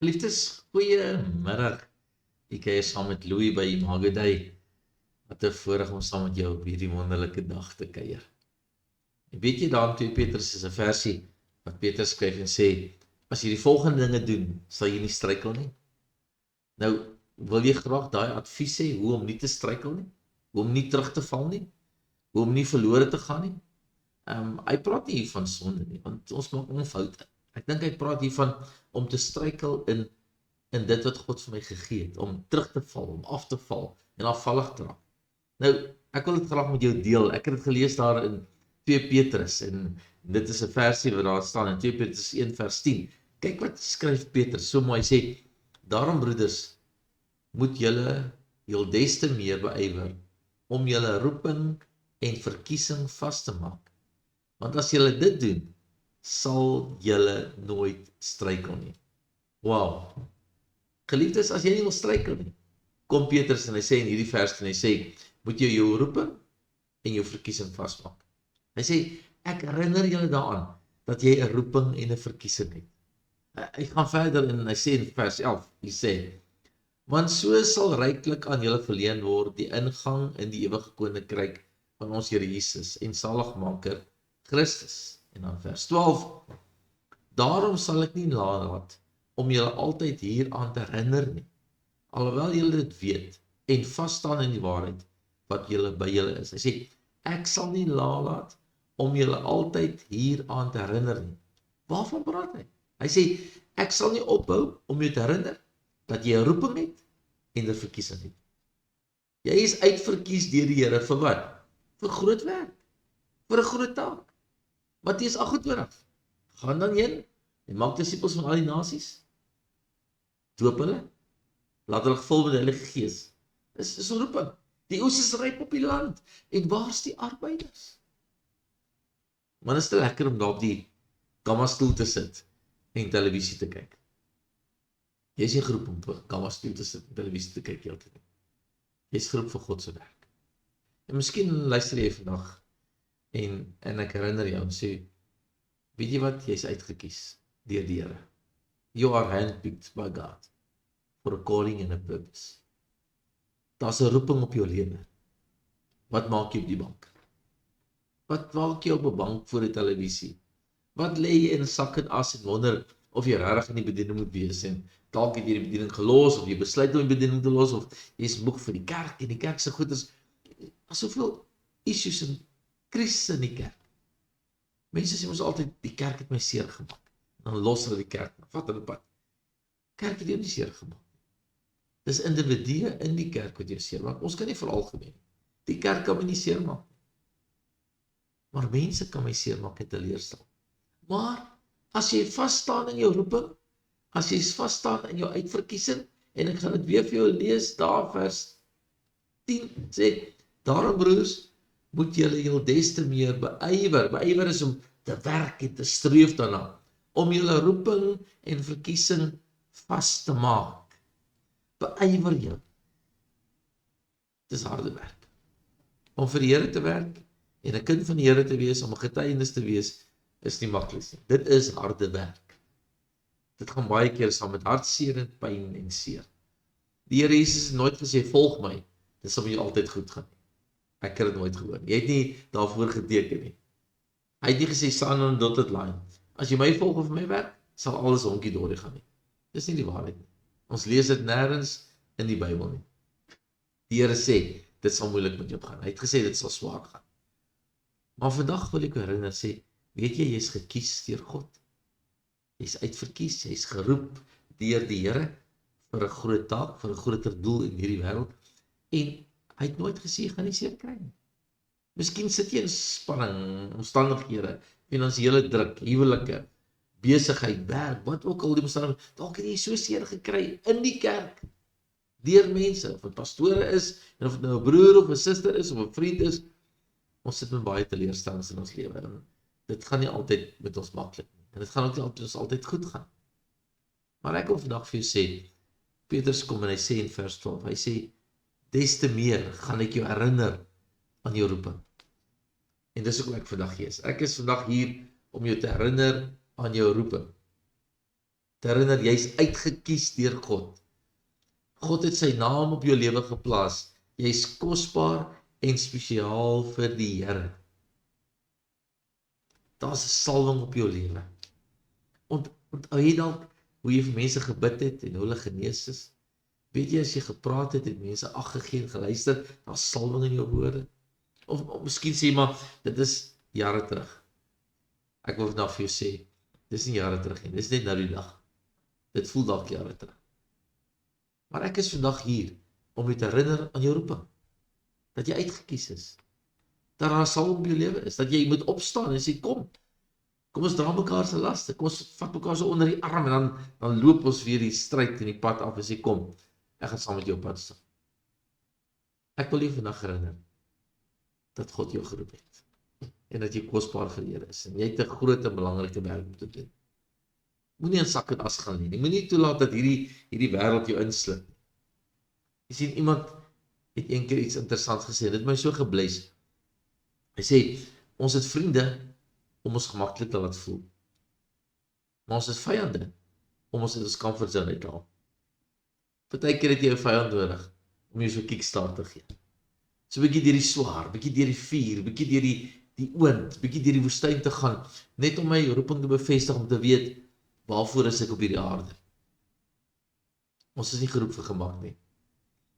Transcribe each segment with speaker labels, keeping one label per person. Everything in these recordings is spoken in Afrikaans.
Speaker 1: Geliefdes, goeiemiddag. Ek kuier saam met Louis by Imago Day. Wat 'n voorreg om saam met jou op hierdie wonderlike dag te kuier. En weet jy, daar in 2 Petrus is 'n versie wat Petrus skryf en sê, as jy die volgende dinge doen, sal jy nie struikel nie. Nou, wil jy graag daai advies hê hoe om nie te struikel nie, hoe om nie terug te val nie, hoe om nie verlore te gaan nie. Hy praat nie hier van sonde nie, want ons maak almal foute. Ek dink hy praat hier van om te struikel in dit wat God vir my gegee het, om terug te val, om af te val en afvallig te raak. Nou, ek wil dit graag met jou deel. Ek het dit gelees daar in 2 Petrus en dit is 'n versie wat daar staan in 2 Petrus 1 vers 10. Kyk wat skryf Petrus, so mooi, hy sê, daarom broeders, moet julle heel des te meer beywer om julle roeping en verkiesing vas te maak. Want as julle dit doen, sal julle nooit struikel nie. Wow. Geliefdes, as jy nie wil struikel nie, kom Petrus en hy sê in hierdie vers en hy sê, moet jy jou roeping en jou verkiesing vasmaak. Hy sê, ek herinner julle daaraan dat jy 'n roeping en 'n verkiesing het. Hy gaan verder en hy sê in vers 11, hy sê, want so sal ryklik aan julle verleen word die ingang in die ewige koninkryk van ons Here Jesus en Saligmaker Christus. En dan vers 12, daarom sal ek nie nalat om julle altyd hieraan te herinner nie, alhoewel julle dit weet en vas staan in die waarheid wat julle by julle is. Hy sê, ek sal nie nalat om julle altyd hieraan te herinner nie. Waarvan praat hy? Hy sê, ek sal nie ophou om jou te herinner dat jy 'n roeping het en 'n verkiesing het. Jy is uitverkies deur die Here vir wat? Vir groot werk, vir 'n groot taak. Matteus 28, gaan dan heen en maak disippels van al die nasies, doop hulle, laat hulle gevul met die Heilige Gees. Dis 'n roeping. Die oes is ryp op die land, en waar's die arbeiders? Maar is te lekker om daar op die kammastoel te sit en televisie te kyk. Jy is nie geroep om op 'n kammastoel te sit en televisie te kyk heeltyd nie. Jy is geroep vir God se werk. En miskien luister jy vandag en ek herinner jou en sê, weet jy wat, jy is uitgekies deur die Here. You are handpicked by God for a calling and a purpose. Daar's 'n roeping op jou lewe. Wat maak jy op die bank? Wat maak jy op 'n bank voor die televisie? Wat lê jy in 'n sak en as en wonder of jy regtig in die bediening moet wees en dalk het jy die bediening gelos of jy besluit om die bediening te los of jy is moeg vir die kerk en die kerk se goeders. Daar's soveel issues en krisisse in die kerk. Mense sê mos altyd die kerk het my seer gemaak. Dan los hulle die kerk, vat hulle pad. Kerk het jou nie seer gemaak. Dis individue in die kerk wat jou seer maak. Ons kan nie veralgemeen. Die kerk kan my nie seer maak. Maar mense kan my seer maak en teleurstel. Maar as jy vas staan in jou roeping, as jy vas staan in jou uitverkiesing, en ek gaan dit weer vir jou lees, daar vers 10 sê, daarom broers, moet julle heel des te meer beywer. Beywer is om te werk en te streef daarna, om julle roeping en verkiesing vas te maak. Beywer jou. Dit is harde werk. Om vir die Here te werk en 'n kind van die Here te wees, om 'n getuienis te wees, is nie maklik nie. Dit is harde werk. Dit gaan baie keer saam met hartseer en pyn en seer. Die Here Jesus het nooit gesê, volg my, dit sal met jou altyd goed gaan nie. Ek het dit nooit gehoor. Jy het nie daarvoor geteken nie. Hy het nie gesê, staan on the dotted line. As jy my volg of my werk, sal alles honkie-dorie gaan nie. Dis nie die waarheid nie. Ons lees dit nêrens in die Bybel nie. Die Here sê, dit sal moeilik met jou gaan. Hy het gesê, dit sal swaar gaan. Maar vandag wil ek herinner sê, weet jy is gekies deur God. Jy is uitverkies, jy is geroep deur die Here vir 'n groot taak, vir 'n groter doel in hierdie wêreld. En hy het nooit gesê, jy gaan nie seer kry nie. Miskien sit jy in spanning, omstandighede, finansiële druk, huwelike, besigheid, werk, wat ook al die omstandighede, dalk het jy so seer gekry in die kerk, deur mense, of het pastore is, en of het nou 'n broer of 'n suster is, of 'n vriend is, ons sit met baie teleurstellings in ons lewe, en dit gaan nie altyd met ons maklik nie, en dit gaan ook nie met ons altyd goed gaan. Maar ek wil vandag vir jou sê, Petrus kom en hy sê in vers 12, hy sê, des te meer gaan ek jou herinner aan jou roeping. En dis ook ek vandag is. Ek is vandag hier om jou te herinner aan jou roeping. te herinner, jy is uitgekies deur God. God het sy naam op jou lewe geplaas. Jy is kosbaar en spesiaal vir die Here. Daar's 'n salwing op jou lewe. Onthou jy dalk hoe jy vir mense gebid het en hoe hulle genees is? Weet jy, as jy gepraat het mense ag gegee en geluister, daar's salwing in jou woorde. Of miskien sê jy maar, dit is jare terug. Ek wil vandag vir jou sê, dis nie jare terug nie, dis net nou die dag. Dit voel dalk jare terug. Maar ek is vandag hier, om jy te herinner aan jou roeping. Dat jy uitgekies is. Dat daar 'n salwing op jou lewe is. Dat jy moet opstaan en sê, kom ons dra mekaar se laste, kom ons vat mekaar so onder die arm, en dan loop ons weer die stryd in die pad af, en sê, kom, ek gaan saam met jou pad staan. Ek wil jou vandag herinner, dat God jou geroep het, en dat jy kosbaar vir die Here is, en jy het 'n groot en belangrike werk om te doen. Moenie in sak en as gaan nie, moenie toelaat dat hierdie wêreld jou insluk. Jy sien, iemand het een keer iets interessants gesê, dit het my so geblees. Hy sê, ons het vriende, om ons gemaklik te laat voel. Maar ons is vyande, om ons uit ons comfortzone uit te haal. Partykeer het jy 'n vyand nodig, om jou so 'n kickstart te gee. So 'n bietjie deur die swaar, bietjie deur die vuur, bietjie deur die oond, bietjie deur die woestyn te gaan, net om my roeping te bevestig, om te weet, waarvoor is ek op hierdie aarde? Ons is nie geroep vir gemak nie.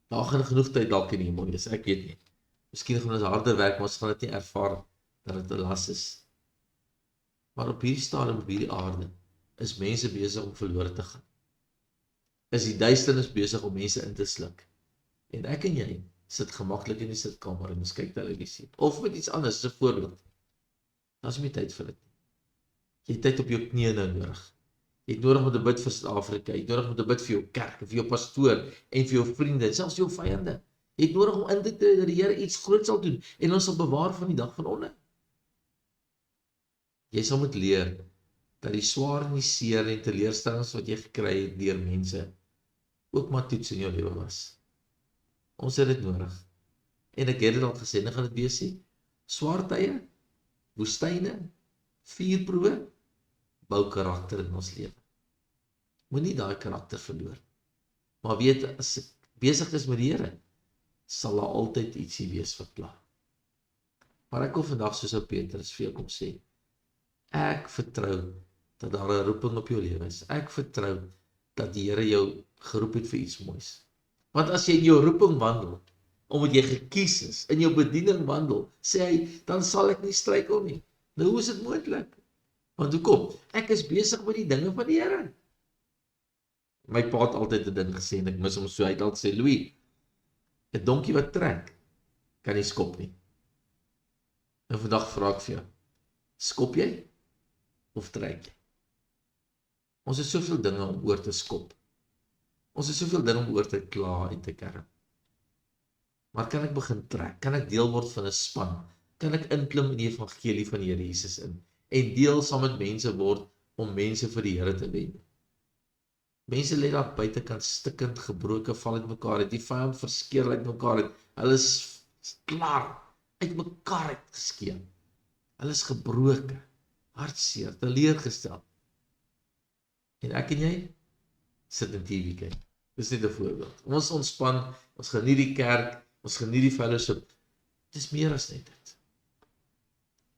Speaker 1: Daar gaan genoeg tyd dalk in die hemel wees, ek weet nie. Miskien gaan ons harder werk, maar ons gaan dit nie ervaar, dat dit 'n las is. Maar op hierdie stadium, op hierdie aarde, is mense besig om verlore te gaan. Is die duisternis besig om mense in te sluk. En ek en jy sit gemaklik in die sitkamer en ons kyk televisie. Of met iets anders, as 'n voorbeeld. Daar is nie tyd vir dit. Jy het tyd op jou knieë nou nodig. Jy het nodig om te bid vir Suid-Afrika, jy het nodig om te bid vir jou kerk, vir jou pastoor, en vir jou vriende, selfs jou vyande. Jy het nodig om in te tree dat die Here iets groot sal doen, en ons sal bewaar van die dag van onder. Jy sal moet leer, dat die swaar en die seer en teleurstellings wat jy gekry het deur mense, ook maar toets in jou lewe was. Ons het dit nodig. En ek het dit al gesê, en ek gaan dit weer sê, swaar tye, woestyne, vuurproewe, bou karakter in ons lewe. Moenie daai karakter verloor. Maar weet, as ek besig is met die Here, sal daar altyd ietsie wees wat pla. Maar ek wil vandag soos ou Petrus vir jou kom sê, ek vertrou dat daar 'n roeping op jou lewe is. Ek vertrou dat die Here jou geroep het vir iets moois. Want as jy in jou roeping wandel, omdat jy gekies is, in jou bediening wandel, sê hy, dan sal ek nie struikel nie. Nou hoe is dit moontlik? Want hoekom? Ek is besig met die dinge van die Here. My pa het altyd 'n ding gesê, en ek mis hom so, hy het altyd sê, Louis, 'n donkie wat trek, kan nie skop nie. En vandag vra ek vir jou, skop jy, of trek jy? Ons het soveel dinge om oor te skop. Ons het soveel dinge om oor te kla en te kerm. Maar kan ek begin trek? Kan ek deel word van 'n span? Kan ek inklim in die evangelie van die Here Jesus in? En deel saam met mense word, om mense vir die Here te wen? Mense lê daar buitekant stikkend, gebroken, val uit mekaar uit, die vyand verskeur uit mekaar uit, hulle is klaar, uit mekaar uitgeskeur. Hulle is gebroken, hartseer, teleurgestel. En ek en jy sit in TV kyk. Dis net 'n voorbeeld. Ons ontspan, ons geniet die kerk, ons geniet die fellowship. Dis meer as net dit.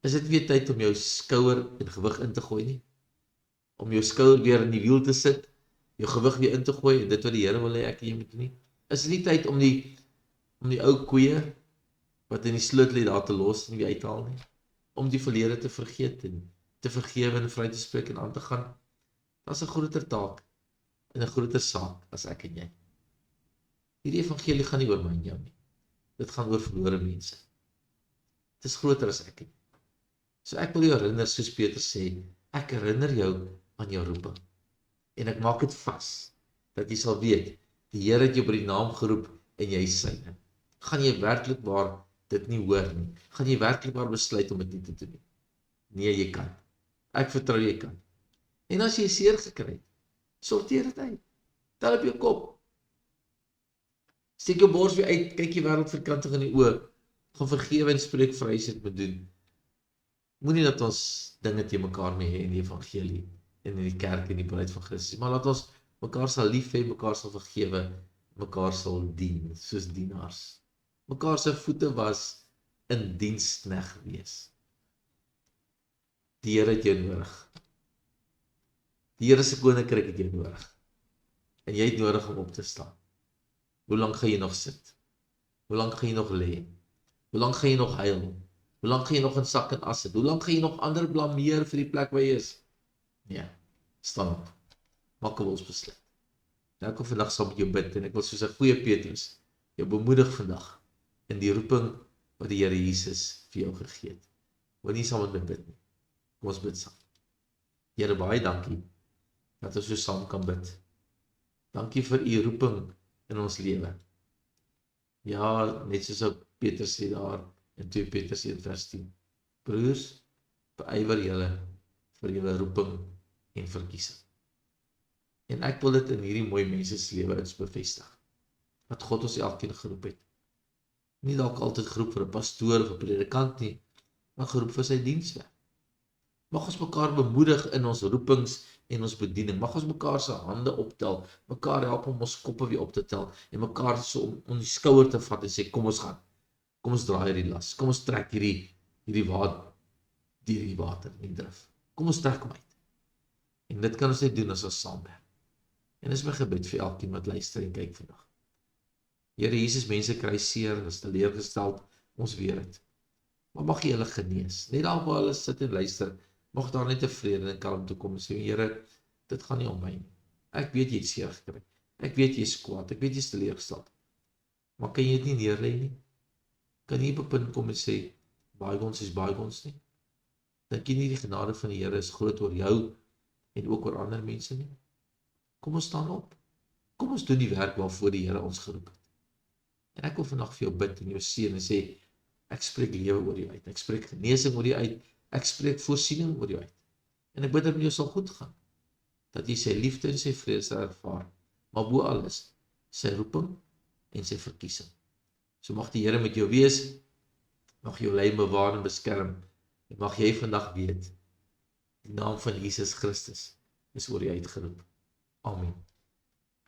Speaker 1: Is dit weer tyd om jou skouer en gewig in te gooi nie? Om jou skouer weer in die wiel te sit, jou gewig weer in te gooi, en dit wat die Here wil hê ek en jy moet doen nie? Is dit nie tyd om die ou koeie wat in die sloot lê daar te los en weer uit te haal nie? Om die verlede te vergeet en te vergewe en vry te spreek en aan te gaan? Daar's 'n groter taak en 'n groter saak as ek en jy. Hierdie evangelie gaan nie oor my en jou nie. Dit gaan oor verlore mense. Dit is groter as ek en jy. So ek wil jou herinner, soos Petrus sê, ek herinner jou aan jou roeping. En ek maak dit vas, dat jy sal weet, die Here het jou by die naam geroep, en jy is syne. Gaan jy werklik waar dit nie hoor nie? Gaan jy werklik waar besluit om dit nie te doen nie? Nee, jy kan. Ek vertrou jy kan. En as jy seer gekry het, sorteer dit uit. Tel op jou kop. Steek jou bors weer uit, kyk jy wêreld vierkantig in die oë, gaan vergewe en spreek vrysheid moet doen. Moenie dat ons dinge te mekaar mee hê in die evangelie, en in die kerk en die bruid van Christus. Maar laat ons mekaar sal lief hê, mekaar sal vergewe, mekaar sal dien, soos dienaars. Mekaar se voete was in dienskneg wees. Die Here het jou nodig. Die Here se koninkryk het jou nodig. En jy het nodig om op te staan. Hoe lank gaan jy nog sit? Hoe lank gaan jy nog lê? Hoe lank gaan jy nog huil? Hoe lank gaan jy nog in sak en as sit? Hoe lank gaan jy nog ander blameer vir die plek waar jy is? Nee, staan op. Maak 'n wilsbesluit. Nou ek wil vandag saam met jou bid en ek wil soos 'n goeie Petrus jou bemoedig vandag in die roeping wat die Here Jesus vir jou gegee het. Wil nie saam met my bid nie. Kom ons bid saam. Here, baie dankie dat ons so saam kan bid. Dankie vir u roeping in ons lewe. Ja, net soos ou Petrus sê daar in 2 Petrus 1:10. Broers, beywer julle vir julle roeping en verkiesing. En ek wil dit in hierdie mooi mense se lewe eens bevestig. Dat God ons elkeen geroep het. Nie dalk altyd geroep vir 'n pastoor of 'n predikant nie, maar geroep vir sy dienswerk. Mag ons mekaar bemoedig in ons roepings en ons bediening. Mag ons mekaar se hande optel, mekaar help om ons koppe weer op te tel en mekaar so om die skouer te vat en sê kom ons gaan. Kom ons draai hierdie las. Kom ons trek hierdie water in drif. Kom ons trek hom uit. En dit kan ons net doen as ons saamwerk. En dis my gebed vir elkeen wat luister en kyk vandag. Here Jesus, mense kry seer, is teleurgesteld, ons weet dit. Maar mag jy hulle genees. Net daar waar hulle sit en luister, mag daar net 'n vrede en kalmte kom en sê, Here, dit gaan nie om my nie. Ek weet jy het seer gekry. Ek weet jy is kwaad. Ek weet jy is teleurgesteld. Maar kan jy dit nie neerlê nie? Kan jy op 'n punt kom en sê, bygones is bygones nie? Dink jy nie die genade van die Here is groot oor jou en ook oor ander mense nie? Kom ons staan op. Kom ons doen die werk waarvoor die Here ons geroep het. En ek wil vandag vir jou bid en jou seën en sê, ek spreek lewe oor jou uit. Ek spreek genesing oor jou uit. Ek spreek voorsiening oor jou uit. En ek bid dat met jou sal goed gaan. Dat jy sy liefde en sy vrede sal ervaar. Maar bo alles, sy roeping en sy verkiesing. So mag die Here met jou wees. Mag jou lei, bewaar en beskerm. En mag jy vandag weet, die naam van Jesus Christus is oor jou uitgeroep. Amen.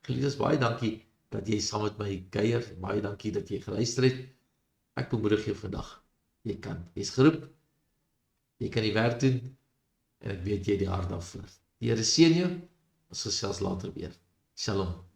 Speaker 1: Geliefdes, baie dankie dat jy saam met my kuier. Baie dankie dat jy geluister het. Ek bemoedig jou vandag. Jy kan. Jy's geroep. Jy kan die werk doen. En ek weet jy die hart daarvoor. Die Here seën jou. Ons gesels later weer. Shalom.